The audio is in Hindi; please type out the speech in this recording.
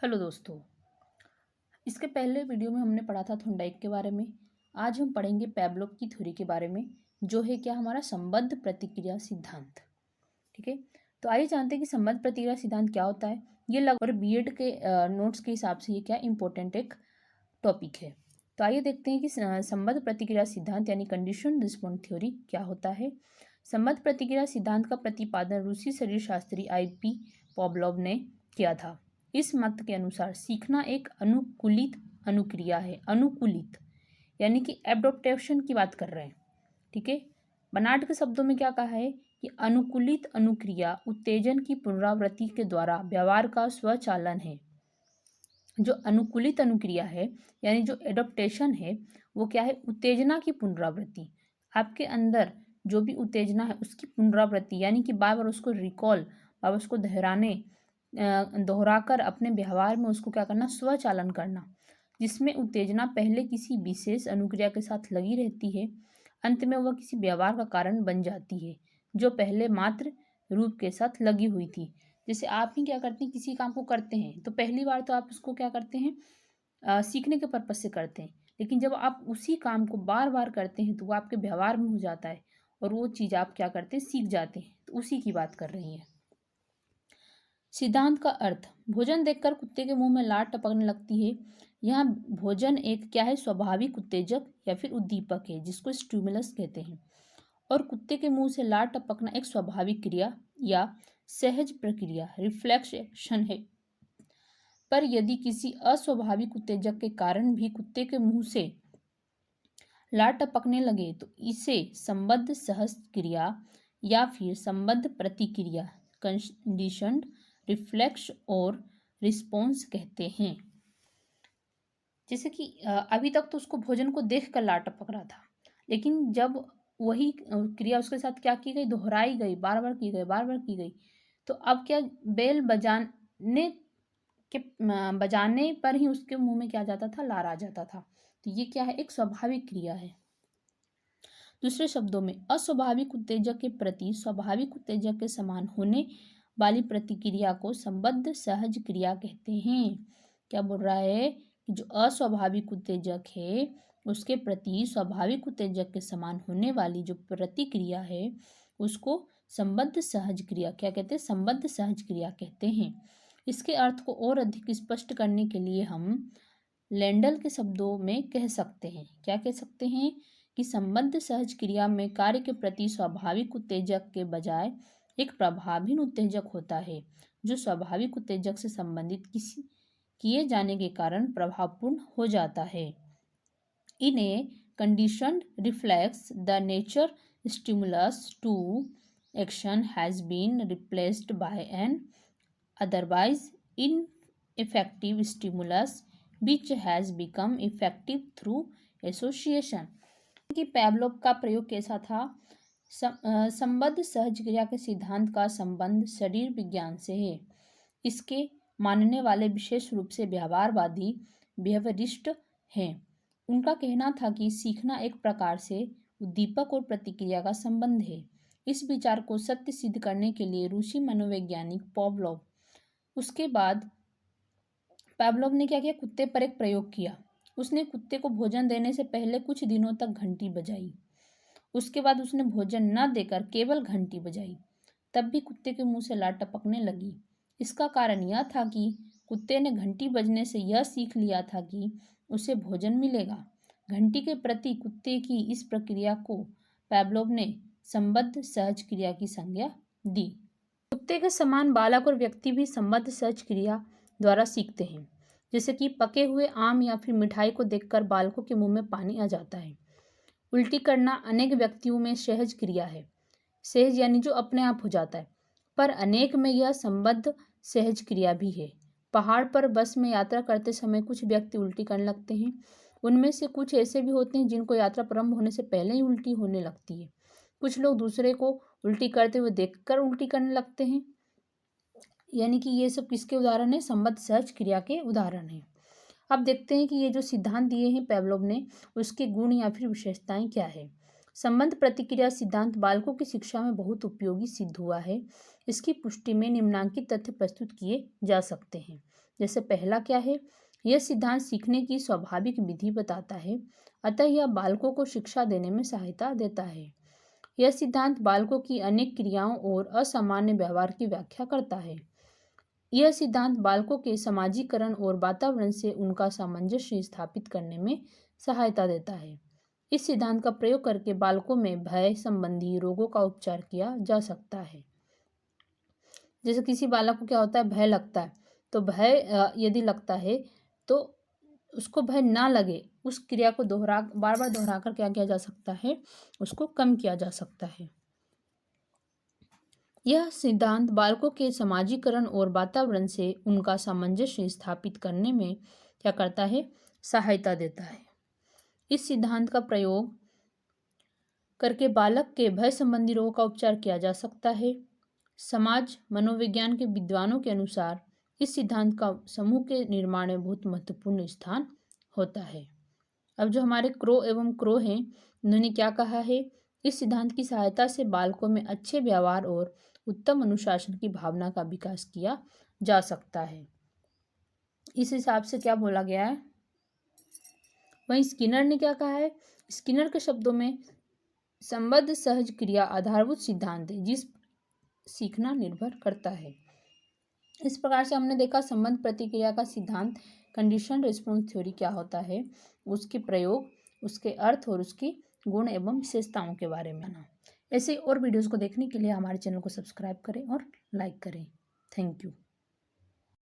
हेलो दोस्तों। इसके पहले वीडियो में हमने पढ़ा था थॉर्नडाइक के बारे में। आज हम पढ़ेंगे पेवलोव की थ्योरी के बारे में, जो है क्या हमारा संबद्ध प्रतिक्रिया सिद्धांत। ठीक है, तो आइए जानते हैं कि संबद्ध प्रतिक्रिया सिद्धांत क्या होता है। ये लगभग और बीएड के नोट्स के हिसाब से ये क्या इम्पोर्टेंट एक टॉपिक है। तो आइए देखते हैं कि संबद्ध प्रतिक्रिया सिद्धांत यानी कंडीशन रिस्पॉन्स थ्योरी क्या होता है। संबद्ध प्रतिक्रिया सिद्धांत का प्रतिपादन रूसी शरीरशास्त्री आई.पी. पॉवलोव ने किया था। इस मत के अनुसार सीखना एक अनुकूलित अनुक्रिया है। अनुकूलित यानी कि एडॉप्टेशन की बात कर रहे हैं। ठीक है, बनाट के शब्दों में क्या कहा है कि अनुकूलित अनुक्रिया उत्तेजन की पुनरावृत्ति के द्वारा व्यवहार का स्वचालन है। जो अनुकूलित अनुक्रिया है यानी जो एडॉप्टेशन है वो क्या है, उत्तेजना की पुनरावृत्ति। आपके अंदर जो भी उत्तेजना है उसकी पुनरावृत्ति यानी कि बार बार उसको रिकॉल, बार उसको दोहराकर अपने व्यवहार में उसको क्या करना, स्वचालन करना, जिसमें उत्तेजना पहले किसी विशेष अनुक्रिया के साथ लगी रहती है, अंत में वह किसी व्यवहार का कारण बन जाती है जो पहले मात्र रूप के साथ लगी हुई थी। जैसे आप ही क्या करते हैं, किसी काम को करते हैं तो पहली बार तो आप उसको क्या करते हैं, सीखने के पर्पज से करते हैं, लेकिन जब आप उसी काम को बार बार करते हैं तो वो आपके व्यवहार में हो जाता है और वो चीज़ आप क्या करते हैं, सीख जाते हैं। तो उसी की बात कर रही है। सिद्धांत का अर्थ, भोजन देखकर कुत्ते के मुंह में लार टपकने लगती है। यहाँ भोजन एक क्या है, स्वाभाविक उत्तेजक या फिर उद्दीपक है जिसको स्टिमुलस कहते हैं, और कुत्ते के मुंह से लार टपकना एक स्वाभाविक क्रिया या सहज प्रक्रिया रिफ्लेक्स एक्शन है। पर यदि किसी अस्वाभाविक उत्तेजक के कारण भी कुत्ते के मुंह से लार टपकने लगे तो इसे संबद्ध सहज क्रिया या फिर संबद्ध प्रतिक्रिया कंडीशनड रिफ्लेक्स और रिस्पॉन्स कहते हैं। जैसे कि अभी तक तो उसको भोजन को देख कर लार टपक रहा था, लेकिन जब वही क्रिया उसके साथ क्या की गई, दोहराई गई, बार बार की गई, बार बार की गई, तो अब क्या, बेल बजाने पर ही उसके मुंह में क्या जाता था, लार आ जाता था। तो ये क्या है, एक स्वाभाविक क्रिया है। दूसरे शब्दों में अस्वाभाविक उत्तेजक के प्रति स्वाभाविक उत्तेजक के समान होने वाली प्रतिक्रिया को संबद्ध सहज क्रिया कहते हैं। क्या बोल रहा है कि जो अस्वाभाविक उत्तेजक है उसके प्रति स्वाभाविक उत्तेजक के समान होने वाली जो प्रतिक्रिया है उसको संबद्ध सहज क्रिया क्या कहते हैं, संबद्ध सहज क्रिया कहते हैं। इसके अर्थ को और अधिक स्पष्ट करने के लिए हम लेंडल के शब्दों में कह सकते हैं, क्या कह सकते हैं कि संबद्ध सहज क्रिया में कार्य के प्रति स्वाभाविक उत्तेजक के बजाय एक प्रभावहीन उत्तेजक होता है जो स्वाभाविक उत्तेजक से संबंधित किसी किए जाने के कारण प्रभावपूर्ण हो जाता है। In a conditioned reflex the nature stimulus to action has been replaced by an otherwise ineffective stimulus which has become effective through association। कि पेवलोव का प्रयोग कैसा था, संबद्ध सहज क्रिया के सिद्धांत का संबंध शरीर विज्ञान से है। इसके मानने वाले विशेष रूप से व्यवहारवादी बिहेवियरिस्ट हैं। उनका कहना था कि सीखना एक प्रकार से उद्दीपक और प्रतिक्रिया का संबंध है। इस विचार को सत्य सिद्ध करने के लिए रूसी मनोवैज्ञानिक पॉवलोव, उसके बाद पेवलोव ने क्या किया, कुत्ते पर एक प्रयोग किया। उसने कुत्ते को भोजन देने से पहले कुछ दिनों तक घंटी बजाई। उसके बाद उसने भोजन न देकर केवल घंटी बजाई, तब भी कुत्ते के मुंह से लार टपकने लगी। इसका कारण यह था कि कुत्ते ने घंटी बजने से यह सीख लिया था कि उसे भोजन मिलेगा। घंटी के प्रति कुत्ते की इस प्रक्रिया को पेवलोव ने संबद्ध सहज क्रिया की संज्ञा दी। कुत्ते के समान बालक और व्यक्ति भी संबद्ध सहज क्रिया द्वारा सीखते हैं। जैसे कि पके हुए आम या फिर मिठाई को देखकर बालकों के मुंह में पानी आ जाता है। उल्टी करना अनेक व्यक्तियों में सहज क्रिया है। सहज यानी जो अपने आप हो जाता है, पर अनेक में यह संबद्ध सहज क्रिया भी है। पहाड़ पर बस में यात्रा करते समय कुछ व्यक्ति उल्टी करने लगते हैं। उनमें से कुछ ऐसे भी होते हैं जिनको यात्रा प्रारंभ होने से पहले ही उल्टी होने लगती है। कुछ लोग दूसरे को उल्टी करते हुए देखकर उल्टी करने लगते हैं। यानी कि ये सब किसके उदाहरण है, संबद्ध सहज क्रिया के उदाहरण हैं। अब देखते हैं कि ये जो सिद्धांत दिए हैं पेवलोव ने, उसके गुण या फिर विशेषताएं क्या है। संबंध प्रतिक्रिया सिद्धांत बालकों की शिक्षा में बहुत उपयोगी सिद्ध हुआ है। इसकी पुष्टि में निम्नांकित तथ्य प्रस्तुत किए जा सकते हैं। जैसे पहला क्या है, यह सिद्धांत सीखने की स्वाभाविक विधि बताता है, अतः यह बालकों को शिक्षा देने में सहायता देता है। यह सिद्धांत बालकों की अनेक क्रियाओं और असामान्य व्यवहार की व्याख्या करता है। यह सिद्धांत बालकों के समाजीकरण और वातावरण से उनका सामंजस्य स्थापित करने में सहायता देता है। इस सिद्धांत का प्रयोग करके बालकों में भय संबंधी रोगों का उपचार किया जा सकता है। जैसे किसी बालक को क्या होता है, भय लगता है, तो भय यदि लगता है तो उसको भय ना लगे, उस क्रिया को बार बार दोहरा कर क्या किया जा सकता है, उसको कम किया जा सकता है। यह सिद्धांत बालकों के समाजीकरण और वातावरण से उनका सामंजस्य स्थापित करने में क्या करता है, सहायता देता है। इस सिद्धांत का प्रयोग करके बालक के भय संबंधी रोगों का उपचार किया जा सकता है। समाज मनोविज्ञान के विद्वानों के अनुसार इस सिद्धांत का समूह के निर्माण में बहुत महत्वपूर्ण स्थान होता है। अब जो हमारे क्रो एवं क्रो हैं, उन्होंने क्या कहा है, इस सिद्धांत की सहायता से बालकों में अच्छे व्यवहार और उत्तम अनुशासन की भावना का विकास किया जा सकता है। इस हिसाब से क्या बोला गया है। वहीं स्किनर ने क्या कहा है, स्किनर के शब्दों में संबद्ध सहज क्रिया आधारभूत सिद्धांत है जिस सीखना निर्भर करता है। इस प्रकार से हमने देखा संबंध प्रतिक्रिया का सिद्धांत, कंडीशन रिस्पॉन्स थ्योरी क्या होता है, उसके प्रयोग, उसके अर्थ और उसकी गुण एवं विशेषताओं के बारे में ना। ऐसे और वीडियोस को देखने के लिए हमारे चैनल को सब्सक्राइब करें और लाइक करें। Thank you.